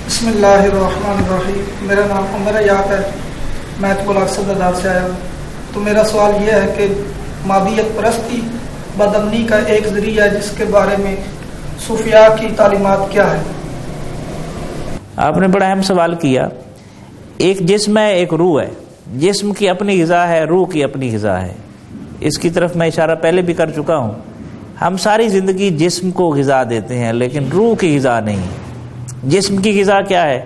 بسم اللہ الرحمن الرحیم۔ میرا نام عمر یاق ہے، میں اقصد آزاد سے آیا ہوں۔ تو میرا سوال یہ ہے کہ مادیت پرستی بدامنی کا ایک ذریعہ ہے، جس کے بارے میں صوفیاء کی تعلیمات کیا ہے؟ آپ نے بڑا اہم سوال کیا۔ ایک جسم ہے، ایک روح ہے۔ جسم کی اپنی غذا ہے، روح کی اپنی غذا ہے۔ اس کی طرف میں اشارہ پہلے بھی کر چکا ہوں۔ ہم ساری زندگی جسم کو غذا دیتے ہیں لیکن روح کی غذا نہیں۔ جسم کی غذا کیا ہے؟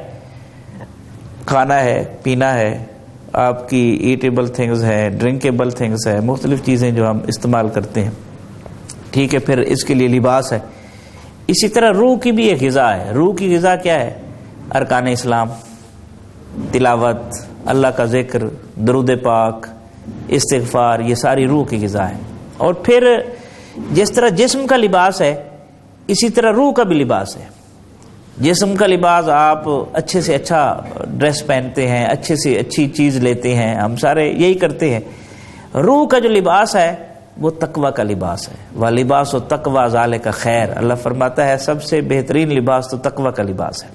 کھانا ہے، پینا ہے، آپ کی ایٹیبل تھنگز ہے، ڈرنکیبل تھنگز ہے، مختلف چیزیں جو ہم استعمال کرتے ہیں، ٹھیک ہے۔ پھر اس کے لیے لباس ہے۔ اسی طرح روح کی بھی ایک غذا ہے۔ روح کی غذا کیا ہے؟ ارکان اسلام، تلاوت، اللہ کا ذکر، درود پاک، استغفار، یہ ساری روح کی غذا ہے۔ اور پھر جس طرح جسم کا لباس ہے اسی طرح روح کا بھی لباس ہے۔ جسم کا لباس، آپ اچھے سے اچھا ڈریس پہنتے ہیں، اچھے سے اچھی چیز لیتے ہیں، ہم سارے یہی کرتے ہیں۔ روح کا جو لباس ہے وہ تقوی کا لباس ہے۔ وَلِبَاسُ التَّقْوَىٰ ذَلِكَ خیر۔ اللہ فرماتا ہے سب سے بہترین لباس تو تقوی کا لباس ہے،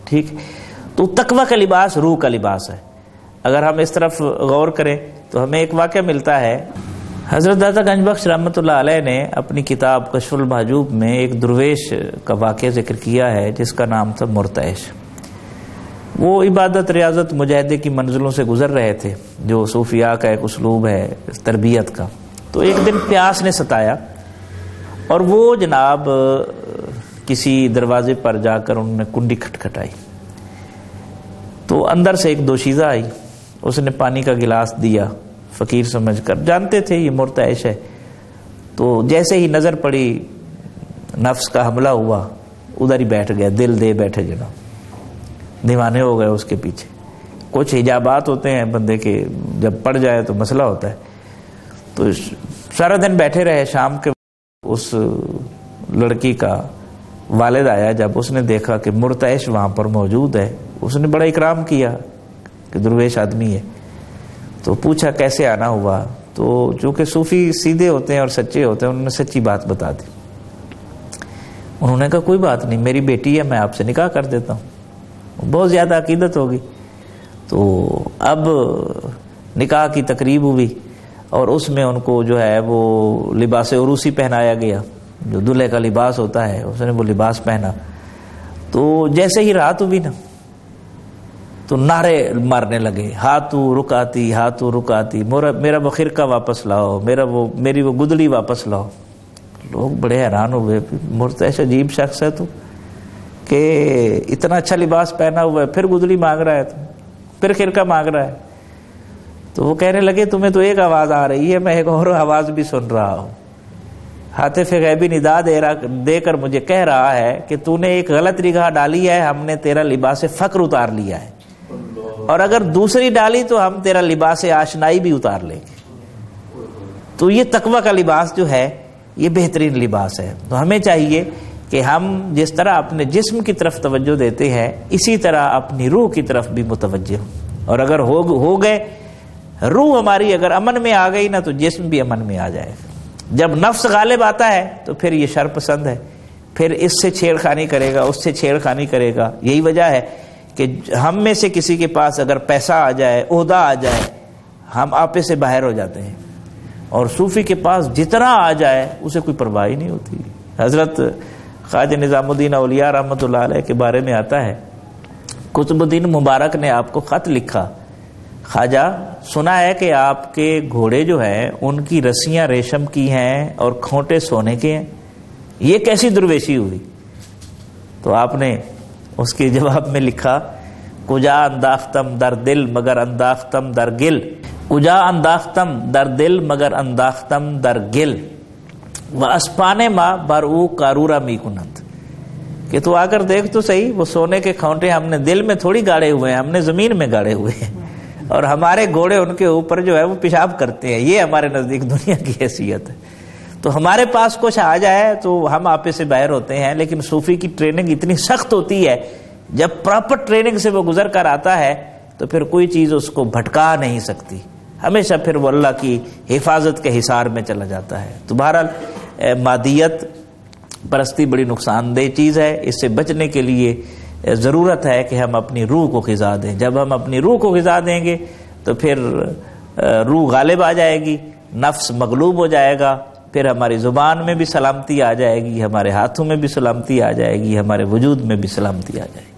ٹھیک۔ تو تقوی کا لباس روح کا لباس ہے۔ اگر ہم اس طرف غور کریں تو ہمیں ایک واقعہ ملتا ہے۔ حضرت داتا گنج بخش رحمۃ اللہ علیہ نے اپنی کتاب کشف المحجوب میں ایک درویش کا واقعہ ذکر کیا ہے جس کا نام تھا مرتعش۔ وہ عبادت، ریاضت، مجاہدے کی منزلوں سے گزر رہے تھے، جو صوفیاء کا ایک اسلوب ہے تربیت کا۔ تو ایک دن پیاس نے ستایا اور وہ جناب کسی دروازے پر جا کر انہوں نے کنڈی کھٹکھٹائی تو اندر سے ایک دوشیزہ آئی۔ اس نے پانی کا گلاس دیا، فقیر سمجھ کر، جانتے تھے یہ مرتعش ہے۔ تو جیسے ہی نظر پڑی، نفس کا حملہ ہوا، ادھر ہی بیٹھ گیا، دل دے بیٹھے جناب، دیوانے ہو گئے اس کے پیچھے۔ کچھ حجابات ہوتے ہیں بندے کے، جب پڑ جائے تو مسئلہ ہوتا ہے۔ تو سارا دن بیٹھے رہے۔ شام کے اس لڑکی کا والد آیا، جب اس نے دیکھا کہ مرتعش وہاں پر موجود ہے، اس نے بڑا اکرام کیا کہ درویش آدمی ہے، تو پوچھا کیسے آنا ہوا۔ تو چونکہ صوفی سیدھے ہوتے ہیں اور سچے ہوتے ہیں، انہوں نے سچی بات بتا دی۔ انہوں نے کہا کوئی بات نہیں، میری بیٹی ہے، میں آپ سے نکاح کر دیتا ہوں۔ بہت زیادہ عقیدت ہوگی۔ تو اب نکاح کی تقریب ہوئی اور اس میں ان کو جو ہے وہ لباس عروسی پہنایا گیا، جو دلہے کا لباس ہوتا ہے، اس نے وہ لباس پہنا۔ تو جیسے ہی رات ہوئی نا تو نعرے مارنے لگے، ہاتھو رکاتی، ہاتھو رکاتی، میرا وہ خرقہ واپس لاؤ، میری وہ گدڑی واپس لاؤ۔ لوگ بڑے حیران ہوئے، مرتعش عجیب شخص ہے تو کہ اتنا اچھا لباس پہنا ہوا ہے، پھر گدڑی مانگ رہا ہے، تو پھر خرقہ مانگ رہا ہے۔ تو وہ کہنے لگے تمہیں تو ایک آواز آ رہی ہے، میں ایک اور آواز بھی سن رہا ہوں۔ ہاتف غیبی ندا دے کر مجھے کہہ رہا ہے کہ تو نے ایک غلط نگاہ ڈالی ہے، ہم نے تیرا لباس فقر اتار لیا ہے، اور اگر دوسری ڈالی تو ہم تیرا لباس آشنائی بھی اتار لیں گے۔ تو یہ تقوی کا لباس جو ہے یہ بہترین لباس ہے۔ تو ہمیں چاہیے کہ ہم جس طرح اپنے جسم کی طرف توجہ دیتے ہیں اسی طرح اپنی روح کی طرف بھی متوجہ ہوں، اور اگر ہو گئے، روح ہماری اگر امن میں آ گئی نا تو جسم بھی امن میں آ جائے گا۔ جب نفس غالب آتا ہے تو پھر یہ شر پسند ہے، پھر اس سے چھیڑخانی کرے گا، اس سے چھیڑخانی کرے گا۔ یہی وجہ ہے کہ ہم میں سے کسی کے پاس اگر پیسہ آ جائے، عہدہ آ جائے، ہم آپے سے باہر ہو جاتے ہیں، اور صوفی کے پاس جتنا آ جائے اسے کوئی پرواہ ہی نہیں ہوتی۔ حضرت خواجہ نظام الدین اولیاء رحمۃ اللہ علیہ کے بارے میں آتا ہے، قطب الدین مبارک نے آپ کو خط لکھا، خواجہ سنا ہے کہ آپ کے گھوڑے جو ہیں ان کی رسیاں ریشم کی ہیں اور کھونٹے سونے کے ہیں، یہ کیسی درویشی ہوئی؟ تو آپ نے اس کے جواب میں لکھا، کجا انداختم در دل مگر انداختم در گل، کجا انداختم در دل مگر انداختم در گل، و اسپانے ما بر او کارورا می کنند، کہ تو آ کر دیکھ تو صحیح، وہ سونے کے کھونٹے ہم نے دل میں تھوڑی گاڑے ہوئے ہیں، ہم نے زمین میں گاڑے ہوئے ہیں، اور ہمارے گھوڑے ان کے اوپر جو ہے وہ پیشاب کرتے ہیں۔ یہ ہمارے نزدیک دنیا کی حیثیت ہے۔ تو ہمارے پاس کچھ آ جائے تو ہم آپے سے باہر ہوتے ہیں، لیکن صوفی کی ٹریننگ اتنی سخت ہوتی ہے، جب پراپر ٹریننگ سے وہ گزر کر آتا ہے تو پھر کوئی چیز اس کو بھٹکا نہیں سکتی، ہمیشہ پھر وہ اللہ کی حفاظت کے حصار میں چلا جاتا ہے۔ تو بہرحال مادیت پرستی بڑی نقصان دہ چیز ہے، اس سے بچنے کے لیے ضرورت ہے کہ ہم اپنی روح کو غذا دیں. جب ہم اپنی روح کو غذا دیں گے تو پھر روح غالب آ جائے گی، نفس مغلوب ہو جائے گا، پھر ہماری زبان میں بھی سلامتی آ جائے گی، ہمارے ہاتھوں میں بھی سلامتی آ جائے گی، ہمارے وجود میں بھی سلامتی آ جائے گی.